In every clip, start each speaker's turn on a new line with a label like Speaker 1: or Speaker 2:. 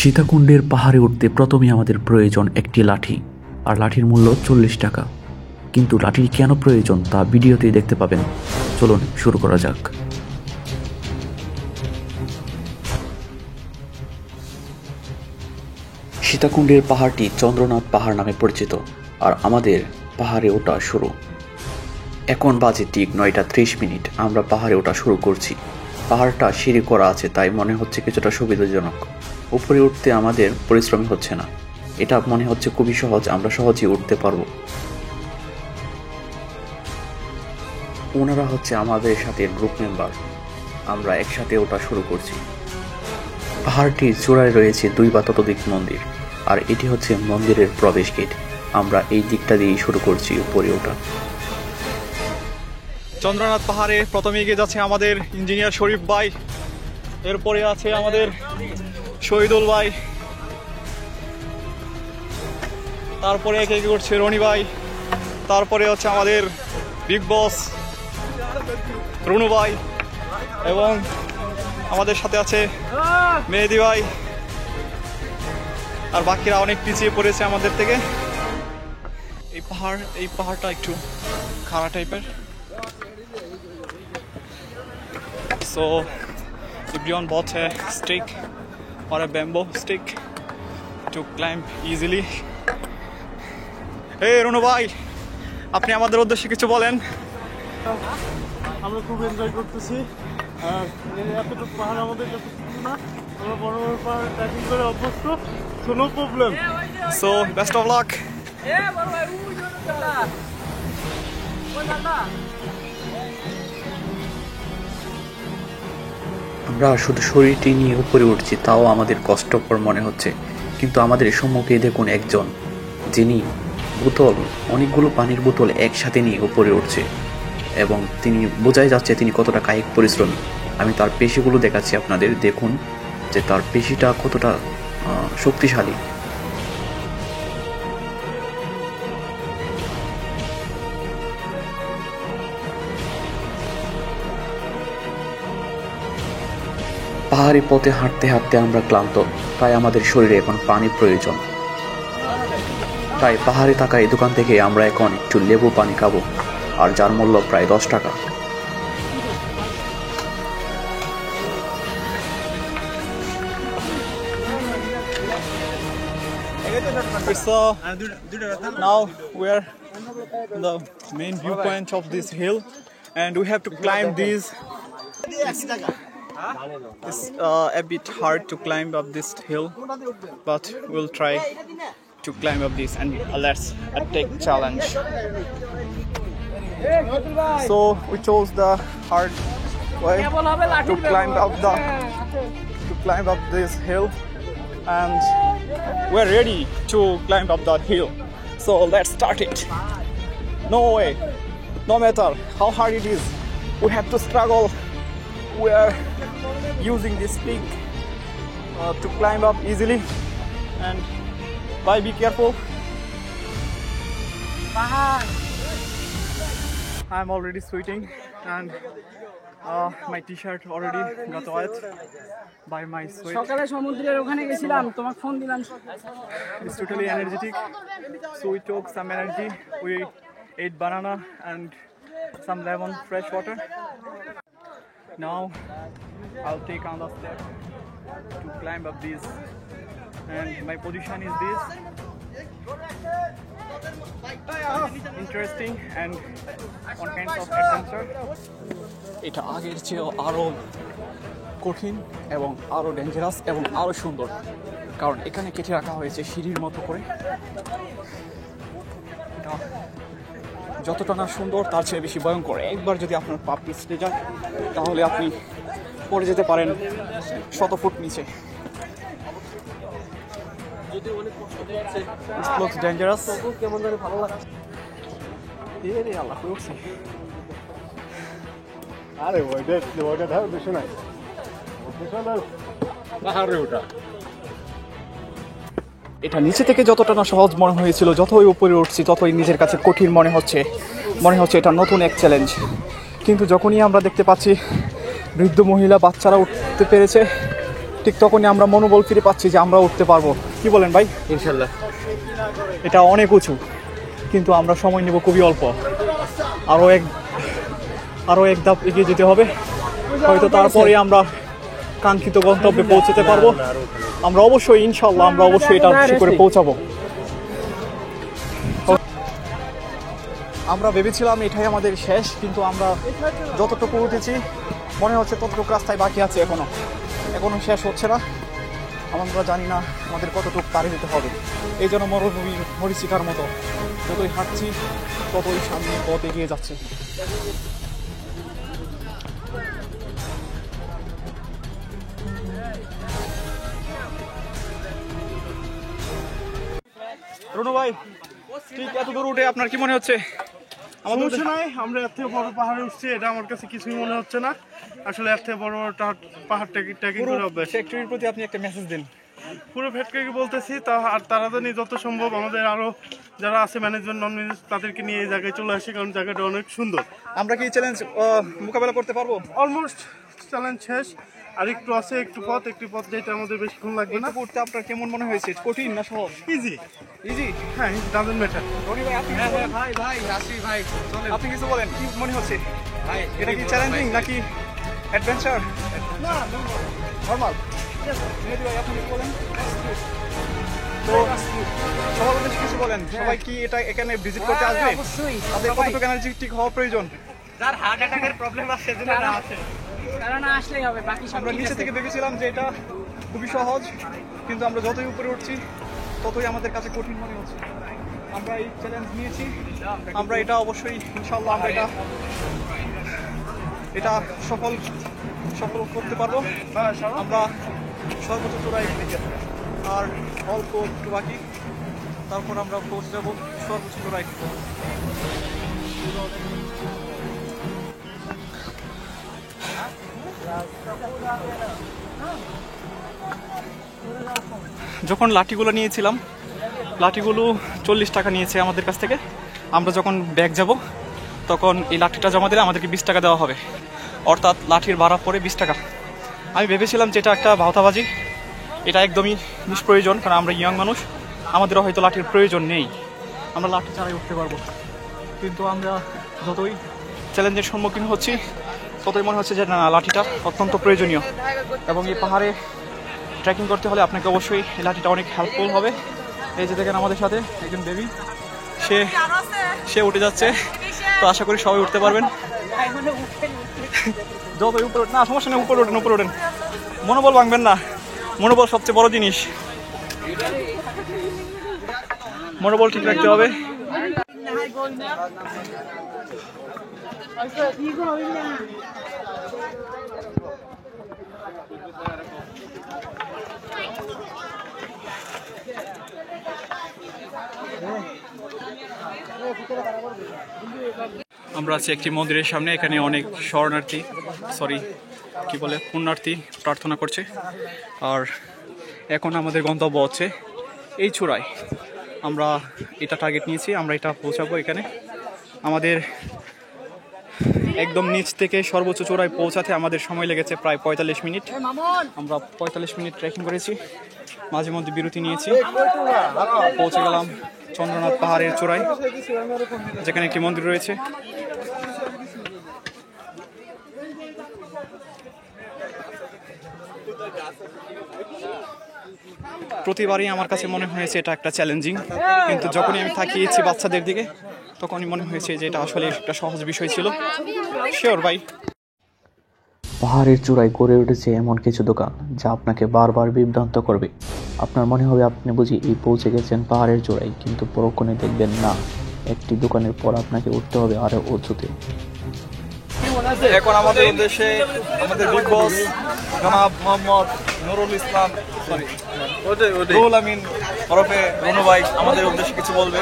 Speaker 1: সীতাকুণ্ডের পাহাড়ে উঠতে প্রথমে আমাদের প্রয়োজন একটি লাঠি, আর লাঠির মূল্য 40 টাকা। কিন্তু লাঠির কেন প্রয়োজন তা ভিডিওতেই দেখতে পাবেন। চলুন শুরু করা যাক। সীতাকুণ্ডের পাহাড়টি চন্দ্রনাথ পাহাড় নামে পরিচিত, আর আমাদের পাহাড়ে ওঠা শুরু। এখন বাজে ঠিক 9:30। আমরা পাহাড়ে ওঠা শুরু করছি। পাহাড়টা সিঁড়ি করা আছে, তাই মনে হচ্ছে কিছুটা সুবিধাজনক। উপরে উঠতে আমাদের পরিশ্রম হচ্ছে না, এটা মনে হচ্ছে খুবই সহজ, আমরা সহজেই উঠতে পারবো। ওনারা হচ্ছে আমাদের সাথে গ্রুপ মেম্বার, আমরা একসাথে ওঠা শুরু করছি। পাহাড়টির চূড়ায় রয়েছে 2 বা ততোধিক মন্দির, আর এটি হচ্ছে মন্দিরের প্রবেশ গেট। আমরা এই দিকটা দিয়েই শুরু করছি উপরে ওঠা।
Speaker 2: চন্দ্রনাথ পাহাড়ে প্রথমে এগিয়ে যাচ্ছে আমাদের ইঞ্জিনিয়ার শরীফ ভাই, এরপরে আছে আমাদের শহীদুল ভাই, তারপরে একে একে করছে রনি ভাই, তারপরে হচ্ছে আমাদের বিগ বস রুনু ভাই, এবং আমাদের সাথে আছে মেহেদি ভাই, আর বাকিরা অনেক পিছিয়ে পড়েছে আমাদের থেকে। এই পাহাড়টা একটু খাড়া টাইপের, so everyone bought a stick or a bamboo stick to climb easily. Hey Runu ভাই, আপনি আমাদের উদ্দেশ্যে কিছু বলেন।
Speaker 3: আমরা খুব এনজয় করতেছি, আর এতটুকু পাহাড় আমাদের কাছে না, আমরা বড় বড় পাহাড় ট্রেকিং করে অভ্যস্ত, so no problem.
Speaker 2: So best of luck.
Speaker 1: আমরা শুধু শরীরটি নিয়ে উপরে উঠছি, তাও আমাদের কষ্টকর মনে হচ্ছে। কিন্তু আমাদের সম্মুখে দেখুন একজন, যিনি অনেকগুলো পানির বোতল একসাথে নিয়ে উপরে উঠছে, এবং তিনি বোঝাই যাচ্ছে তিনি কতটা কায়িক পরিশ্রমী। আমি তার পেশিগুলো দেখাচ্ছি আপনাদের, দেখুন যে তার পেশিটা কতটা শক্তিশালী। পাহাড়ি পথে হাঁটতে হাঁটতে আমরা ক্লান্ত, তাই আমাদের শরীরে এখন পানি প্রয়োজন। তাই পাহাড়ে থাকা এই দোকান থেকে আমরা এখন একটু লেবু পানি খাবো, আর যার মূল্য প্রায় 10 টাকা।
Speaker 2: Now we are in the main viewpoint of this hill, and we have to climb these. It's a bit hard to climb up this hill, but we'll try to climb up this, and let's take challenge. So we chose the hard way to climb up this hill, and we're ready to climb up that hill. So let's start it. No way, no matter how hard it is, we have to struggle. We are using this stick to climb up easily, and be careful. I'm already sweating, and my t-shirt already got wet by my sweat.
Speaker 4: সকালে সমুদ্রের ওখানে গেছিলাম, তোমাকে phone দিলাম।
Speaker 2: It's totally energetic, so we took some energy. We ate banana and some lemon fresh water. Now I'll take another step to climb up this, and my position is this. Interesting and one kind of adventure. এটা আগের চেয়ে আরো কঠিন এবং আরো dangerous এবং আরো সুন্দর, কারণ এখানে কেটে রাখা হয়েছে সিঁড়ির মতো করে। এটা যতটা না সুন্দর তার চেয়ে বেশি ভয়ঙ্কর। একবার যদি আপনার পা পিছলে যায় তাহলে আপনি পড়ে যেতে পারেন 100 ফুট নিচে। It looks dangerous.
Speaker 3: কেমন জানি ভালো লাগছে। আরে ওইটা ধার বেশি নাই, পাহাড়ে ওঠা।
Speaker 2: এটা নিচে থেকে যতটা না সহজ মনে হয়েছিল, যতই উপরে উঠছি ততই নিজের কাছে কঠিন মনে হচ্ছে এটা নতুন এক চ্যালেঞ্জ। কিন্তু যখনই আমরা দেখতে পাচ্ছি বৃদ্ধ মহিলা বাচ্চারা উঠতে পেরেছে, ঠিক তখনই আমরা মনোবল ফিরে পাচ্ছি যে আমরা উঠতে পারবো। কি বলেন ভাই?
Speaker 3: ইনশাল্লাহ।
Speaker 2: এটা অনেক উঁচু, কিন্তু আমরা সময় নেব খুবই অল্প। আরও এক ধাপ এগিয়ে যেতে হবে, হয়তো তারপরে আমরা কাঙ্ক্ষিত গন্তব্যে পৌঁছতে পারবো। আমরা অবশ্যই ইনশাল্লাহ আমরা অবশ্যই এটা করে পৌঁছাবো। আমরা ভেবেছিলাম এটাই আমাদের শেষ, কিন্তু আমরা যতটুকু উঠেছি মনে হচ্ছে ততটুকু রাস্তায় বাকি আছে, এখনো শেষ হচ্ছে না। আমরা জানি না আমাদের কতটুকু পাড়ি দিতে হবে। এই জন্য মরুভূমির মরীচিকার মতো যতই হাঁটছি ততই সামনে পথ এগিয়ে যাচ্ছে। রুনু ভাই, ঠিক এত দূর উঠে আপনার কি মনে হচ্ছে?
Speaker 3: সমস্যা নাই, আমরা এর থেকে বড় পাহাড়ে উঠছি, এটা আমার কাছে কিছুই মনে হচ্ছে না। আসলে এর থেকে বড় বড় পাহাড় ট্রেকিং করে অভ্যাস।
Speaker 2: ফ্যাক্টরির প্রতি আপনি একটা মেসেজ দিন।
Speaker 3: পুরো ফ্যাক্টরিকে বলতেছি আর তাড়াতাড়ি যত সম্ভব আমাদের আরো যারা আছে ম্যানেজমেন্ট নন ম্যানেজ তাদেরকে নিয়ে এই জায়গায় চলে আসি, কারণ জায়গাটা অনেক সুন্দর।
Speaker 2: আমরা কি চ্যালেঞ্জ মোকাবেলা করতে পারবো?
Speaker 3: অলমোস্ট চ্যালেঞ্জ শেষ, আর একটু আছে, একটু পথ যেটা আমাদের বেশিক্ষণ লাগবে না।
Speaker 2: করতে আপনার কেমন মনে হয়েছে? কঠিন না সহজ?
Speaker 3: ইজি।
Speaker 2: ইজি?
Speaker 3: হ্যাঁ, ডাজন্ট ম্যাটার।
Speaker 2: রনি ভাই, আপনি কিছু বলেন? আপনি কিছু বলেন, কি মনে হচ্ছে? এটা কি চ্যালেঞ্জিং নাকি অ্যাডভেঞ্চার? নরমাল। মেহেদী ভাই, আপনি কিছু বলেন? তো সবার উদ্দেশ্যে কিছু বলেন। সবাই কি এটা এখানে ভিজিট করতে আসবে?
Speaker 4: অবশ্যই।
Speaker 2: তাদের কতটুকু এনার্জেটিক হওয়া প্রয়োজন?
Speaker 3: যার হার্ট অ্যাটাকের প্রবলেম আছে সেজন্য না আসে।
Speaker 4: তারা না আসলেই হবে, বাকি সব
Speaker 2: আমরা
Speaker 4: ঠিক
Speaker 2: নিচে
Speaker 4: আছে।
Speaker 2: থেকে ভেবেছিলাম যে এটা খুবই সহজ, কিন্তু আমরা যতই উপরে উঠছি ততই আমাদের কাছে কঠিন মনে হচ্ছে। আমরা এই চ্যালেঞ্জ নিয়েছি, আমরা এটা অবশ্যই ইনশাল্লাহ আমরা এটা সফল করতে পারবো। আমরা সর্বোচ্চ চূড়ায় আর অল্প একটু বাকি, তারপর আমরা পৌঁছে যাবো সর্বোচ্চ চূড়ায়। যখন লাঠিগুলো নিয়েছিলাম, লাঠিগুলো 40 টাকা নিয়েছে আমাদের কাছ থেকে। আমরা যখন ব্যাগ যাব তখন এই লাঠিটা জমা দিলে আমাদেরকে 20 টাকা দেওয়া হবে, অর্থাৎ লাঠির ভাড়া পড়ে 20 টাকা। আমি ভেবেছিলাম যে এটা একটা ভাওতাবাজি, এটা একদমই নিষ্প্রয়োজন, কারণ আমরা ইয়াং মানুষ, আমাদেরও হয়তো লাঠির প্রয়োজন নেই, আমরা লাঠি ছাড়াই উঠতে পারবো। কিন্তু আমরা যতই চ্যালেঞ্জের সম্মুখীন হচ্ছি ততই মনে হচ্ছে যে না, লাঠিটা অত্যন্ত প্রয়োজনীয়। এবং এই পাহাড়ে ট্রেকিং করতে হলে আপনাকে অবশ্যই এই লাঠিটা অনেক হেল্পফুল হবে। এই যে দেখেন আমাদের সাথে একজন বেবি, সে উঠে যাচ্ছে, তো আশা করি সবাই উঠতে পারবেন। যতই উপরে না, সমস্যা নেই, উপরে ওঠেন, মনোবল ভাঙবেন না, মনোবল সবচেয়ে বড় জিনিস, মনোবল ঠিক রাখতে হবে। আমরা আছি একটি মন্দিরের সামনে, এখানে অনেক পুণ্যার্থী প্রার্থনা করছে। আর এখন আমাদের গন্তব্য হচ্ছে এই চূড়ায়। আমরা এটা টার্গেট নিয়েছি, আমরা এটা পৌঁছাবো এখানে। আমাদের একদম নিচ থেকে সর্বোচ্চ চূড়ায় পৌঁছাতে আমাদের সময় লেগেছে প্রায় 45 মিনিট। আমরা 45 মিনিট ট্রেকিং করেছি, মাঝে মধ্যে বিরতি নিয়েছি। পৌঁছে গেলাম চন্দ্রনাথ পাহাড়ের চূড়ায়, যেখানে একটি মন্দির রয়েছে। প্রতিবারই আমার কাছে মনে হয়েছে এটা একটা চ্যালেঞ্জিং, কিন্তু যখনই আমি তাকিয়েছি বাচ্চাদের দিকে তখনই মনে হয়েছে যে এটা আসলে একটা সহজ বিষয় ছিল। শিওর ভাই।
Speaker 1: পাহাড়ের চূড়ায় গড়ে উঠেছে এমন কিছু দোকান যা আপনাকে বারবার বিভ্রান্ত করবে। আপনার মনে হবে আপনি বুঝি এই পৌঁছে গেছেন পাহাড়ের চূড়ায়, কিন্তু পরক্ষণে দেখবেন না, একটি দোকানের পর আপনাকে উঠতে হবে আরো উঁচুতে।
Speaker 2: এখন আমাদের উদ্দেশ্যে আমাদের বিগ বস জনাব মোহাম্মদ নুরুল ইসলাম, রুহুল আমিন ওরফে রুনু ভাই আমাদের উদ্দেশ্যে কিছু বলবে।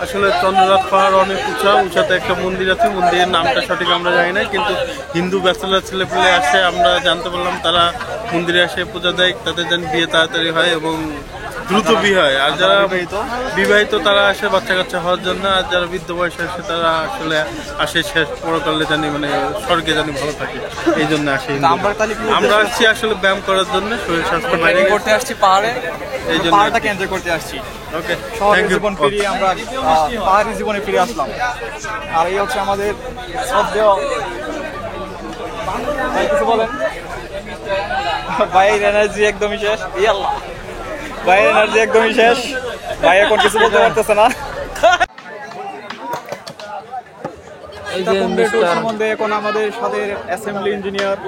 Speaker 3: আসলে চন্দ্রনাথ পাহাড় অনেক উঁচাতে একটা মন্দির আছে, মন্দিরের নামটা সঠিক আমরা জানি না, কিন্তু হিন্দু ব্যাচেলার ছেলেপেলে আসে, আমরা জানতে পারলাম তারা মন্দিরে এসে পূজা দেয়, তাদের যেন বিয়ে তাড়াতাড়ি হয় এবং দ্রুত বিয়ে হয়, আর যারা বিবাহিত তারা আসে বাচ্চা কাচ্চা হওয়ার জন্য, আর যারা বৃদ্ধ বয়সে আসে তারা আসলে আসে শেষ পরকালে জানি মানে স্বর্গে জানি ভালো থাকে, এই জন্য আসে। আমরা আসছি আসলে ব্যায়াম করার জন্য, শরীর স্বাস্থ্য
Speaker 2: করতে আসছি পাহাড়ে,
Speaker 3: এই জন্য
Speaker 2: পাহাড়টাকে এনজয় করতে আসছি।
Speaker 3: ওকে,
Speaker 2: শহরের
Speaker 3: থ্যাংক ইউ।
Speaker 2: জীবন ফিরিয়ে আমরা পাহাড়ি জীবনে ফিরে আসলাম। আর এই হচ্ছে আমাদের শ্রদ্ধেয় ভাই, কিছু বলেন। ভাইয়ের এনার্জি একদমই শেষ। ইয়াল্লাহ, ভাইয়ের এনার্জি একদমই শেষ। ভাই এখন কিছু বলতে পারতেছে না। সম্বন্ধে এখন আমাদের সাথে অ্যাসেম্বলি ইঞ্জিনিয়ার,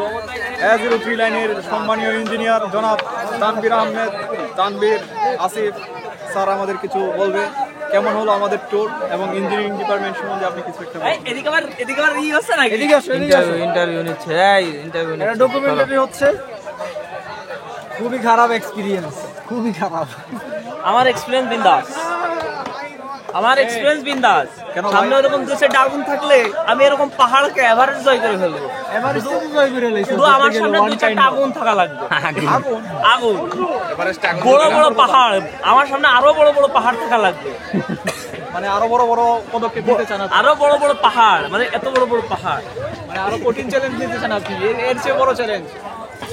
Speaker 2: 03 লাইনের সম্মানীয় ইঞ্জিনিয়ার জনাব তানভীর আহমেদ, তানভীর আসিফ স্যার আমাদের কিছু বলবে। কেমন হলো আমাদের ট্যুর এবং ইঞ্জিনিয়ারিং ডিপার্টমেন্ট সম্বন্ধে আপনি কিছু একটা বলুন।
Speaker 5: ইন্টারভিউ নিচ্ছে,
Speaker 2: এটা ডকুমেন্টারি হচ্ছে।
Speaker 5: খুবই খারাপ এক্সপিরিয়েন্স, খুবই খারাপ।
Speaker 4: আমার এক্সপিরিয়েন্স বিন্দাস, আমার এক্সপিরিয়েন্স বিন্দাস। সামনে এরকম দুটো আগুন থাকলে আমি এরকম পাহাড়কে এভারেজ জয় করে ফেলবো। শুধু আমার সামনে দুই চারটা আগুন থাকা লাগবে। আগুন, বড় বড় পাহাড়, আমার সামনে আরো বড় বড় পাহাড় থাকা লাগবে।
Speaker 2: মানে আরো বড় বড় পদক্ষেপ নিতে চান আপনি?
Speaker 4: আরো বড় বড় পাহাড়, মানে এত বড় বড় পাহাড়,
Speaker 2: মানে আরো কঠিন চ্যালেঞ্জ নিতে চান আপনি? এর চেয়ে বড় চ্যালেঞ্জ?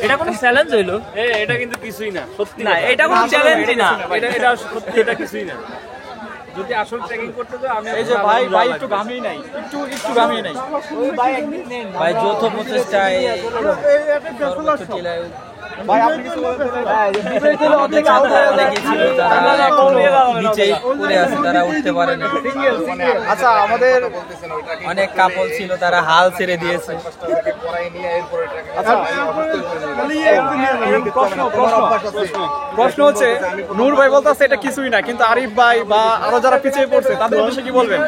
Speaker 4: এটা কোনো চ্যালেঞ্জ হইলো?
Speaker 5: এটা কিন্তু কিছুই না, সত্যি
Speaker 4: না, এটা কোনো চ্যালেঞ্জই না।
Speaker 5: এটা সত্যি, এটা কিছুই না। যদি আসল ট্রেকিং করতে তো আমি
Speaker 2: এই যে ভাই একটু ঘামিয়ে নাই, একটু ঘামিয়ে নাই।
Speaker 5: ভাই যৌথ প্রচেষ্টায়
Speaker 2: ভাই আপনি কিছু বলতে
Speaker 5: অনেক ছাত্ররা ছিল যারা এখনো নিচেই পড়ে আছে, তারা উঠতে পারেনি।
Speaker 2: আচ্ছা, আমাদের
Speaker 5: অনেক কাপল ছিল, তারা হাল ছেড়ে দিয়েছে।
Speaker 2: প্রশ্ন হচ্ছে, নূর ভাই বলতেছে এটা কিছুই না, কিন্তু আরিফ ভাই বা আরো যারা পিছিয়ে পড়ছে তাদের উদ্দেশ্যে কি বলবেন?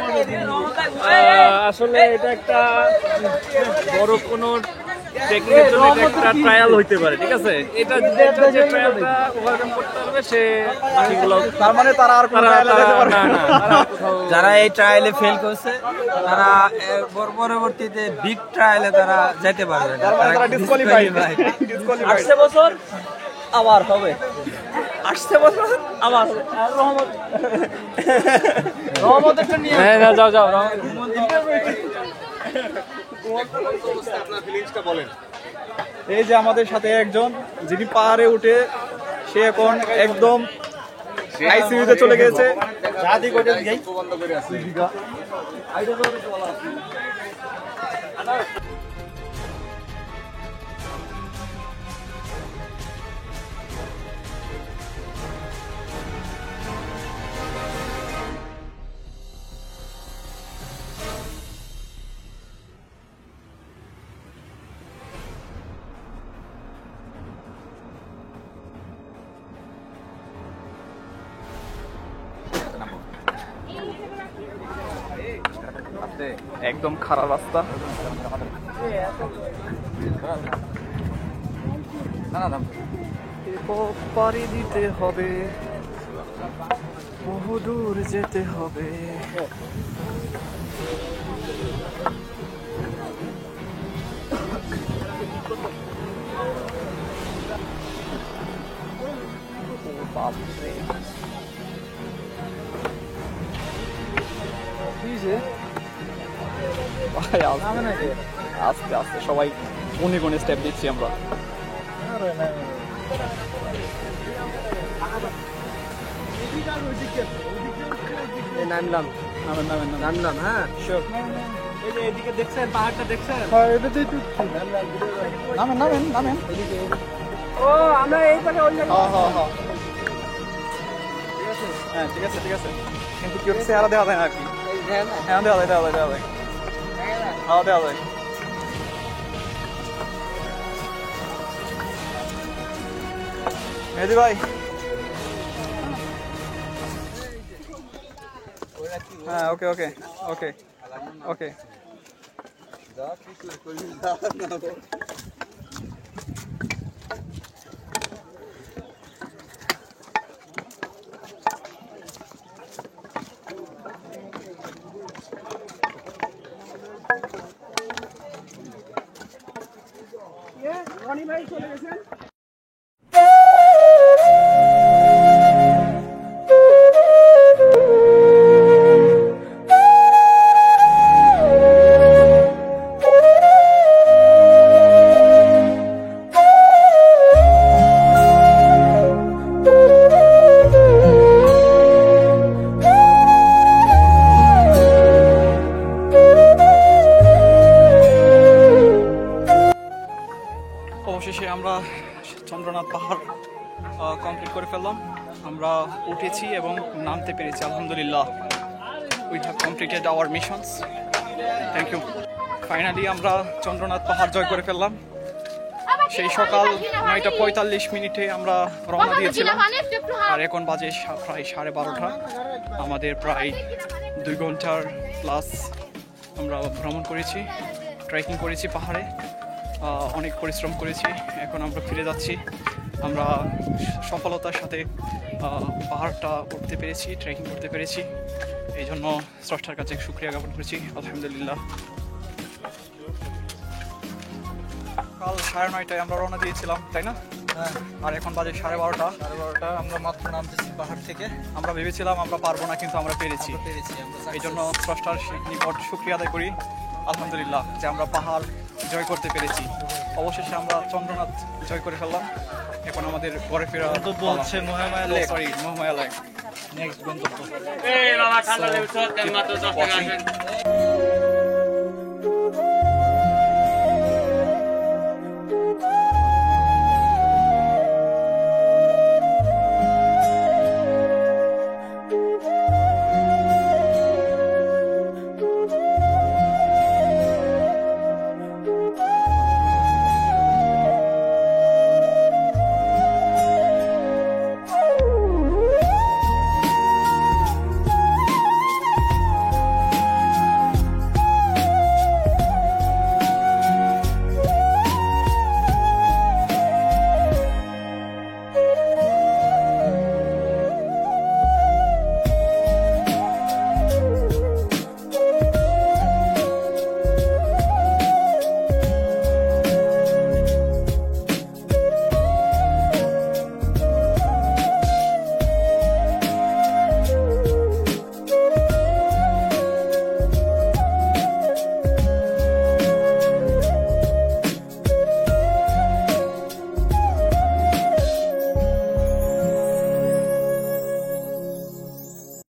Speaker 5: আসলে এটা একটা বড় কোনো টেকনিকের জন্য এটা একটা ট্রায়াল হইতে পারে, ঠিক আছে? এটা যে ট্রায়ালটা ওভারকাম করতে হবে, সে বাকিগুলো
Speaker 2: তার মানে তারা আর কোনো trial এ যেতে পারবে না।
Speaker 5: যারা এই ট্রায়ালে ফেল করছে তারা পরবর্তীতে বিগ ট্রায়ালে তারা যেতে পারবে না,
Speaker 2: তারা ডিসকোয়ালিফাইড।
Speaker 4: 8 বছর আবার হবে, 8 বছর আবার হবে। আর রহমত একটা নিয়ে যাও
Speaker 2: এই যে আমাদের সাথে একজন যিনি পাহাড়ে উঠে সে এখন একদম আইসিইউতে চলে গেছে। একদম খারাপ রাস্তা। পাড়ি দিতে হবে, বহুদূর যেতে হবে। বাপরে, ভাই আস্তে আস্তে সবাই গুনে গুনে স্টেপ দিচ্ছি আমরা।
Speaker 5: নামলাম, হ্যাঁ।
Speaker 2: এই যে এদিকে দেখছেন, পাহাড়টা দেখছেন? নামেন।
Speaker 4: ও আমরা এই পাশে ওই
Speaker 2: হ্যাঁ, ঠিক আছে। কিন্তু কি হচ্ছে আরো দেওয়া যায় না আর কি। হ্যাঁ, দেওয়া যায়। দেওয়া যায়। মেহেদি ভাই, হ্যাঁ, ওকে। রনি ভাই চলে গেছেন। কমপ্লিট করে ফেললাম। আমরা উঠেছি এবং নামতে পেরেছি আলহামদুলিল্লাহ। We have completed our missions. Thank you. Finally আমরা চন্দ্রনাথ পাহাড় জয় করে ফেললাম। সেই সকাল 9:45 আমরা রওনা দিয়েছিলাম, আর এখন বাজে প্রায় 12:30। আমাদের প্রায় 2 ঘন্টার প্লাস আমরা ভ্রমণ করেছি, ট্রেকিং করেছি পাহাড়ে, অনেক পরিশ্রম করেছি। এখন আমরা ফিরে যাচ্ছি। আমরা সফলতার সাথে পাহাড়টা উঠতে পেরেছি, ট্রেকিং করতে পেরেছি। এই জন্য স্রষ্টার কাছে শুকরিয়া জ্ঞাপন করেছি, আলহামদুলিল্লাহ। কাল 9:30 আমরা রওনা দিয়েছিলাম, তাই না? আর এখন বাজে 12:30।
Speaker 6: আমরা মাত্র নামতেছি পাহাড় থেকে।
Speaker 2: আমরা ভেবেছিলাম আমরা পারবো না, কিন্তু আমরা পেরেছি। এই জন্য স্রষ্টার নিকট শুকরিয়া আদায় করি, আলহামদুলিল্লাহ, যে আমরা পাহাড় জয় করতে পেরেছি। অবশেষে আমরা চন্দ্রনাথ জয় করে ফেললাম। এখন আমাদের ঘরে ফেরা
Speaker 6: গন্তব্য হচ্ছে Mahamaya lake.
Speaker 2: Mahamaya lake.
Speaker 6: Next গন্তব্য।
Speaker 4: এই বাবা ঠান্ডা লেগেছে, মাত্র 10 টাকা আসেন।